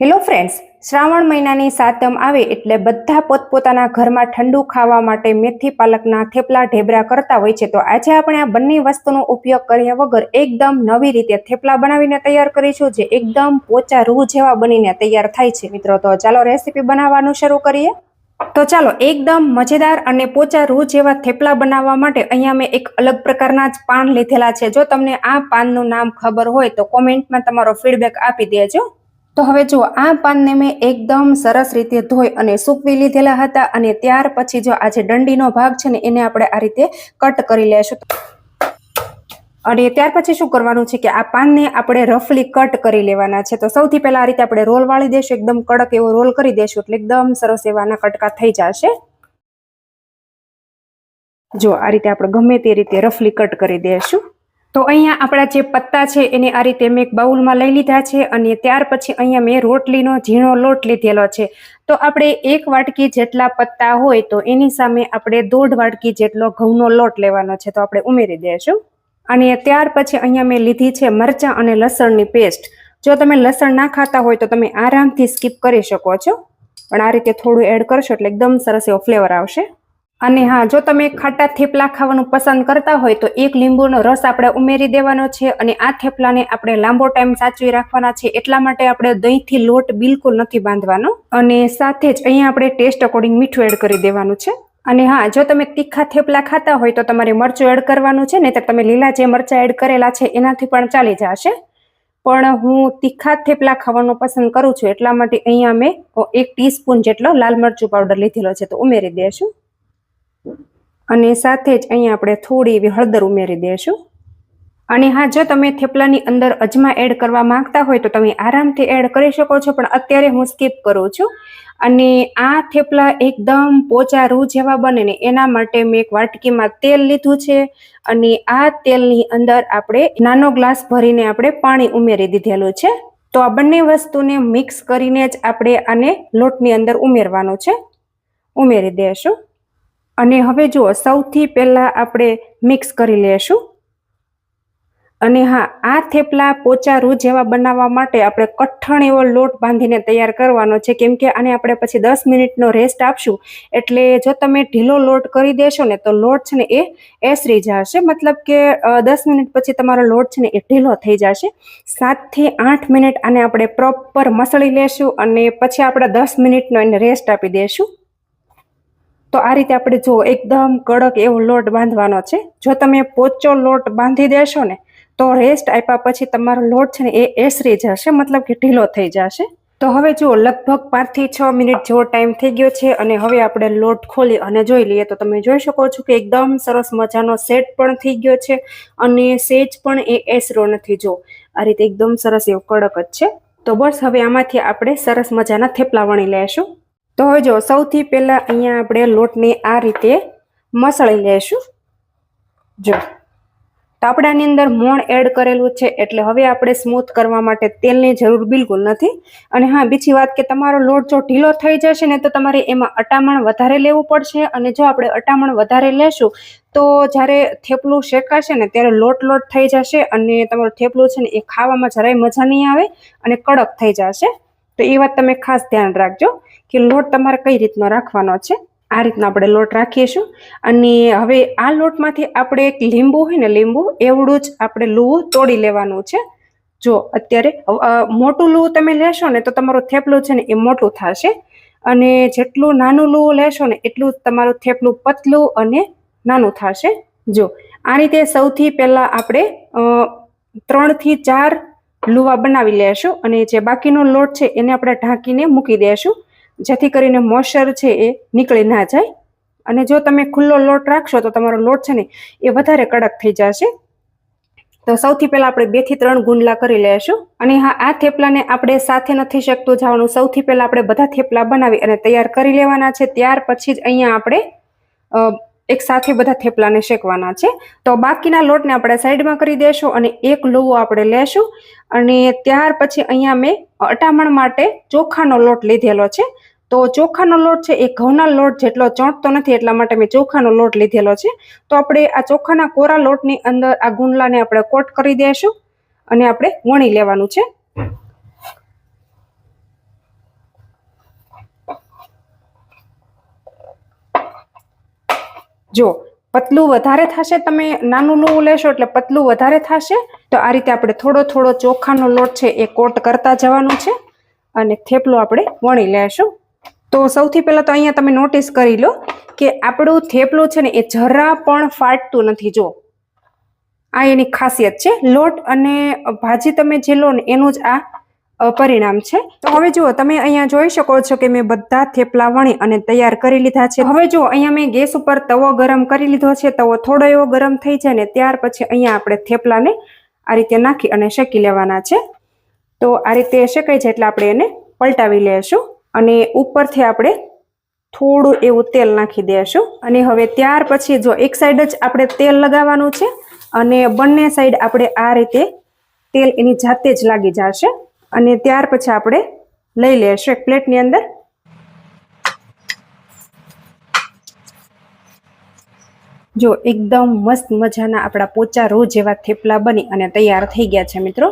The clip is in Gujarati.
હેલો ફ્રેન્ડ્સ, શ્રાવણ મહિનાની સાતમ આવે એટલે બધા પોતપોતાના ઘરમાં ઠંડુ ખાવા માટે મેથી પાલકના થેપલા ઢેબરા કરતા હોય છે. તો આજે આપણે આ બંને વસ્તુનો ઉપયોગ કર્યા વગર એકદમ નવી રીતે થેપલા બનાવીને તૈયાર કરીશું, જે એકદમ પોચા રૂ જેવા બનીને તૈયાર થાય છે. મિત્રો, તો ચાલો રેસીપી બનાવવાનું શરૂ કરીએ. તો ચાલો એકદમ મજેદાર અને પોચા રૂ જેવા થેપલા બનાવવા માટે અહીંયા મેં એક અલગ પ્રકારના જ પાન લીધેલા છે. જો તમને આ પાનનું નામ ખબર હોય તો કોમેન્ટમાં તમારો ફીડબેક આપી દેજો. તો હવે જો આ પાનને મેં એકદમ સરસ રીતે ધોઈ અને સૂકવી લીધેલા હતા, અને ત્યાર પછી જો આ જે દંડીનો ભાગ છે ને એને આપણે આ રીતે કટ કરી લેશું. અને ત્યાર પછી શું કરવાનું છે કે આ પાનને આપણે રફલી કટ કરી લેવાના છે. તો સૌથી પહેલા આ રીતે આપણે રોલ વાળી દેશું, એકદમ કડક એવો રોલ કરી દેશું એટલે એકદમ સરસ એવાના કટકા થઈ જશે. જો આ રીતે આપણે ગમે તે રીતે રફલી કટ કરી દેશું. તો અહીંયા આપણા જે પત્તા છે એને આ રીતે મેં એક બાઉલમાં લઈ લીધા છે, અને ત્યાર પછી અહીંયા મેં રોટલીનો ઝીણો લોટ લીધેલો છે. તો આપણે 1 વાટકી જેટલા પત્તા હોય તો એની સામે આપણે 1.5 વાટકી જેટલો ઘઉંનો લોટ લેવાનો છે, તો આપણે ઉમેરી દઈશું. અને ત્યાર પછી અહીંયા મેં લીધી છે મરચાં અને લસણની પેસ્ટ. જો તમે લસણ ના ખાતા હોય તો તમે આરામથી સ્કીપ કરી શકો છો, પણ આ રીતે થોડું એડ કરશો એટલે એકદમ સરસ એવો ફ્લેવર આવશે. અને હા, જો તમે ખાટા થેપલા ખાવાનું પસંદ કરતા હોય તો 1 લીંબુનો રસ આપણે ઉમેરી દેવાનો છે. અને આ થેપલાને આપણે લાંબો ટાઈમ સાચવી રાખવાના છે, એટલા માટે આપણે દહીંથી લોટ બિલકુલ નથી બાંધવાનો. અને સાથે જ અહીંયા આપણે ટેસ્ટ અકોર્ડિંગ મીઠું એડ કરી દેવાનું છે. અને હા, જો તમે તીખા થેપલા ખાતા હોય તો તમારે મરચું એડ કરવાનું છે, નહીંતર તમે લીલા જે મરચાં એડ કરેલા છે એનાથી પણ ચાલી જશે. પણ હું તીખા થેપલા ખાવાનું પસંદ કરું છું, એટલા માટે અહીંયા મેં 1 ટીસ્પૂન જેટલો લાલ મરચું પાવડર લીધેલો છે, તો ઉમેરી દેશું. અને સાથે જ અહીંયા આપણે થોડી એવી હળદર ઉમેરી દઈશું. અને હા, જો તમે થેપલાની અંદર અજમા એડ કરવા માંગતા હોય તો તમે આરામથી એડ કરી શકો છો, પણ અત્યારે હું સ્કીપ કરું છું. અને આ થેપલા એકદમ પોચા રૂ જેવા બને ને એના માટે મેં એક વાટકીમાં તેલ લીધું છે, અને આ તેલની અંદર આપણે નાનો ગ્લાસ ભરીને આપણે પાણી ઉમેરી દીધેલું છે. તો આ બંને વસ્તુને મિક્સ કરીને જ આપણે આને લોટની અંદર ઉમેરવાનું છે. ઉમેરી દઈશું. અને હવે જુઓ, સૌથી પહેલા આપણે મિક્સ કરી લેશું. અને હા, આ થેપલા પોચા રૂ જેવા બનાવવા માટે આપણે કઠણ એવો લોટ બાંધીને તૈયાર કરવાનો છે, કેમ કે આને આપણે પછી 10 મિનિટનો રેસ્ટ આપશું. એટલે જો તમે ઢીલો લોટ કરી દેશો ને તો લોટ છે ને એ એસરી જશે, મતલબ કે 10 મિનિટ પછી તમારો લોટ છે ને એ ઢીલો થઈ જશે. 7 થી 8 મિનિટ આને આપણે પ્રોપર મસળી લેશું, અને પછી આપણે 10 મિનિટનો એને રેસ્ટ આપી દેશું. તો આ રીતે આપણે જો એકદમ કડક એવો લોટ બાંધવાનો છે. જો તમે પોચો લોટ બાંધી દેશો ને તો રેસ્ટ આપ્યા પછી તમારો લોટ છે ને એ એસરી જશે, મતલબ કે ઢીલો થઈ જશે. તો હવે જો લગભગ 5 થી 6 મિનિટ જેવો ટાઈમ થઈ ગયો છે, અને હવે આપણે લોટ ખોલી અને જોઈ લઈએ તો તમે જોઈ શકો છો કે એકદમ સરસ મજાનો સેટ પણ થઈ ગયો છે, અને સેજ પણ એ એસરો નથી. જો આ રીતે એકદમ સરસ એવો કડક જ છે. તો બસ હવે આમાંથી આપણે સરસ મજાના થેપલા વણી લેશું. તો હવે જો સૌથી પહેલા અહીંયા આપણે લોટને આ રીતે મસળી લેશું. જો તો આપણે આની અંદર મોણ એડ કરેલું છે, એટલે હવે આપણે સ્મૂથ કરવા માટે તેલની જરૂર બિલકુલ નથી. અને હા, બીજી વાત કે તમારો લોટ જો ઢીલો થઈ જશે ને તો તમારે એમાં અટામણ વધારે લેવું પડશે. અને જો આપણે અટામણ વધારે લેશું તો જ્યારે થેપલું શેકાશે ને ત્યારે લોટ થઈ જશે, અને તમારું થેપલું છે ને એ ખાવામાં જરાય મજા નહીં આવે અને કડક થઈ જશે. તો એ વાત તમે ખાસ ધ્યાન રાખજો કે લોટ તમારે કઈ રીતનો રાખવાનો છે. આ રીતના આપણે લોટ રાખીશું. અને હવે આ લોટમાંથી આપણે એક લીંબુ હોય ને, લીંબુ એવડું જ આપણે લૂવું તોડી લેવાનું છે. જો અત્યારે મોટું લૂવું તમે લેશો ને તો તમારું થેપલું છે ને એ મોટું થશે, અને જેટલું નાનું લૂવું લેશો ને એટલું તમારું થેપલું પતલું અને નાનું થશે. જો આ રીતે સૌથી પહેલા આપણે 3 થી 4 લુવા બનાવી લેશું, અને જે બાકીનો લોટ છે એને આપણે ઢાંકીને મૂકી દેશું, જેથી કરીને મોઈશ્ચર છે એ નીકળી ના જાય. અને જો તમે ખુલ્લો લોટ રાખશો તો તમારો લોટ છે ને એ વધારે કડક થઈ જશે. તો સૌથી પહેલા આપણે 2 થી 3 ગુંડલા કરી લેશું. અને હા, આ થેપલાને આપણે સાથે નથી શકતું જવાનું. સૌથી પહેલા આપણે બધા થેપલા બનાવી અને તૈયાર કરી લેવાના છે, ત્યાર પછી જ અહીંયા આપણે એક સાથે બધા થેપલાને શેકવાના છે. તો બાકીના લોટને આપણે સાઈડમાં કરી દેશું, અને એક લુવો આપણે લેશું. અને ત્યાર પછી અહીંયા મેં અટામણ માટે ચોખાનો લોટ લીધેલો છે. તો ચોખાનો લોટ છે એ ઘઉંના લોટ જેટલો ચોંટતો નથી, એટલા માટે મેં ચોખાનો લોટ લીધેલો છે. તો આપણે આ ચોખાના કોરા લોટની અંદર આ ગુંડલાને આપણે કોટ કરી દઈશું, અને આપણે વણી લેવાનું છે. જો પતલું વધારે થશે, તમે નાનું લોવું લેશો એટલે પતલું વધારે થશે. તો આ રીતે આપણે થોડો થોડો ચોખાનો લોટ છે એ કોટ કરતા જવાનું છે અને થેપલો આપણે વણી લેશું. તો સૌથી પહેલા તો અહીંયા તમે નોટિસ કરી લો કે આપણું થેપલું છે ને એ જરા પણ ફાટતું નથી. જો આ એની ખાસિયત છે. લોટ અને ભાજી તમે જે લો ને એનું જ આ પરિણામ છે. તો હવે જુઓ, તમે અહીંયા જોઈ શકો છો કે મેં બધા થેપલા વણી અને તૈયાર કરી લીધા છે. હવે જુઓ, અહીંયા મેં ગેસ ઉપર તવો ગરમ કરી લીધો છે. તવો થોડો એવો ગરમ થઈ જાય ને ત્યાર પછી અહીંયા આપણે થેપલાને આ રીતે નાખી અને શેકી લેવાના છે. તો આ રીતે શેકાઈ જાય એટલે આપણે એને પલટાવી લેશું અને ઉપરથી આપણે થોડું એવું તેલ નાખી દઈશું. અને હવે ત્યાર પછી જો એક સાઈડ જ આપણે તેલ લગાવવાનું છે અને બંને સાઈડ આપણે આ રીતે તેલ એની જાતે જ લાગી જશે. અને ત્યાર પછી આપણે લઈ લેશું એક પ્લેટની અંદર. જો એકદમ મસ્ત મજાના આપણા પોચા રોજ જેવા થેપલા બની અને તૈયાર થઈ ગયા છે મિત્રો.